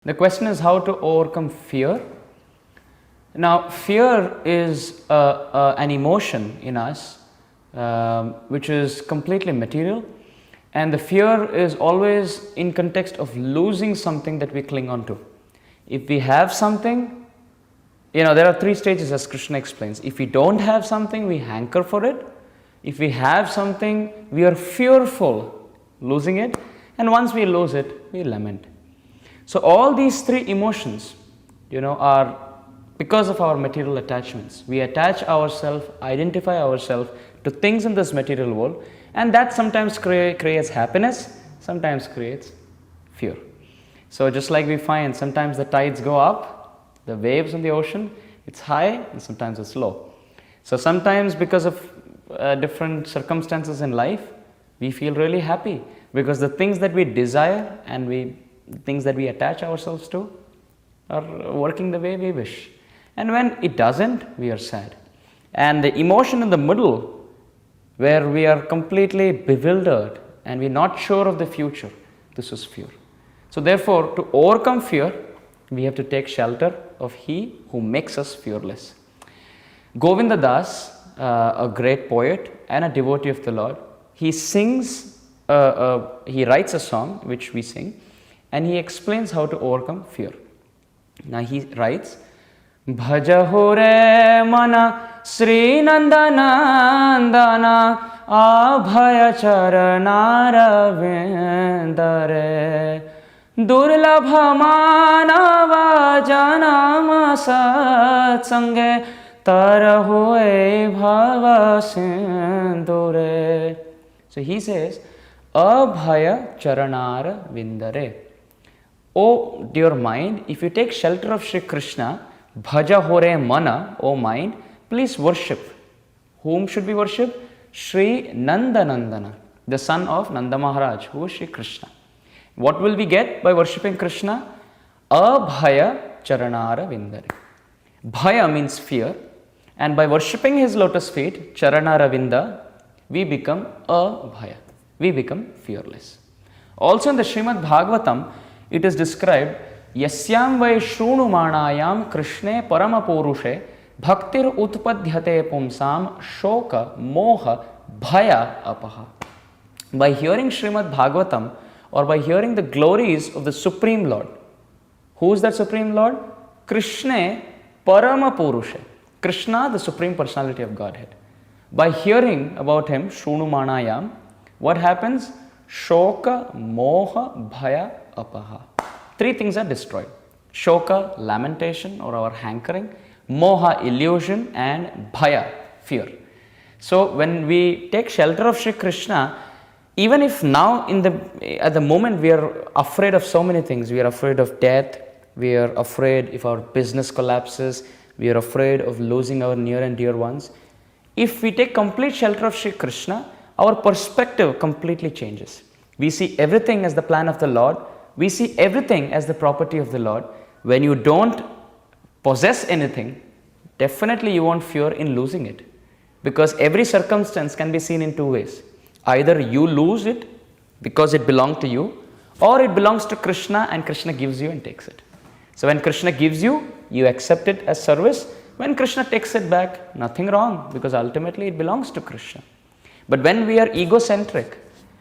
The question is how to overcome fear. Now, fear is an emotion in us which is completely material, and the fear is always in context of losing something that we cling on to. If we have something, there are three stages as Krishna explains. If we don't have something, we hanker for it. If we have something, we are fearful losing it, and once we lose it, we lament. So all these three emotions, are because of our material attachments. We attach ourselves, identify ourselves to things in this material world, and that sometimes creates happiness, sometimes creates fear. So just like we find sometimes the tides go up, the waves in the ocean, it's high and sometimes it's low. So sometimes because of different circumstances in life, we feel really happy because the things that we desire and things that we attach ourselves to are working the way we wish. And when it doesn't, we are sad. And the emotion in the middle, where we are completely bewildered and we're not sure of the future, this is fear. So therefore, to overcome fear, we have to take shelter of He who makes us fearless. Govinda Das, a great poet and a devotee of the Lord, he writes a song which we sing, and he explains how to overcome fear. Now he writes, Bhajaho re mana Sri Nandanandana Abhaya charanara vendare Durlabha manava janama satsange Tarahoe bhava sindure. So he says, Abhaya charanara vindare. O dear mind, if you take shelter of Shri Krishna, bhaja hore mana, O mind, please worship. Whom should we worship? Shri Nandanandana, the son of Nanda Maharaj, who is Shri Krishna. What will we get by worshipping Krishna? Abhaya charanara vindare. Bhaya means fear, and by worshipping his lotus feet, charanara vinda, we become abhaya. We become fearless. Also in the Srimad Bhagavatam, it is described, Yasyam vai shrunumanayam Krishne paramapurushe bhaktir utpadhyate pumsam shoka moha bhaya apaha. By hearing Srimad Bhagavatam, or by hearing the glories of the Supreme Lord. Who is that Supreme Lord? Krishne paramapurushe. Krishna, the Supreme Personality of Godhead. By hearing about him, shrunumanayam, what happens? Shoka, moha, bhaya, apaha. Three things are destroyed. Shoka, lamentation or our hankering, moha, illusion, and bhaya, fear. So when we take shelter of Shri Krishna, even if now at the moment we are afraid of so many things, we are afraid of death, we are afraid if our business collapses, we are afraid of losing our near and dear ones. If we take complete shelter of Shri Krishna, our perspective completely changes. We see everything as the plan of the Lord. We see everything as the property of the Lord. When you don't possess anything, definitely you won't fear in losing it. Because every circumstance can be seen in two ways. Either you lose it because it belonged to you, or it belongs to Krishna and Krishna gives you and takes it. So when Krishna gives you, you accept it as service. When Krishna takes it back, nothing wrong, because ultimately it belongs to Krishna. But when we are egocentric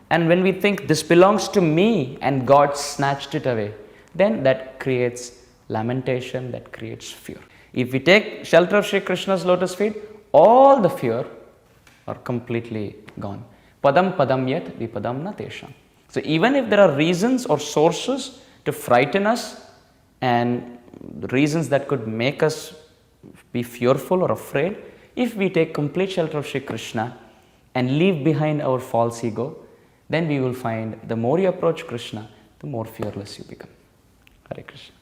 and when we think this belongs to me and God snatched it away, then that creates lamentation, that creates fear. If we take shelter of Shri Krishna's lotus feet, all the fear are completely gone. Padam padam yet vipadam na tesham. So even if there are reasons or sources to frighten us and reasons that could make us be fearful or afraid, if we take complete shelter of Shri Krishna and leave behind our false ego, then we will find the more you approach Krishna, the more fearless you become. Hare Krishna.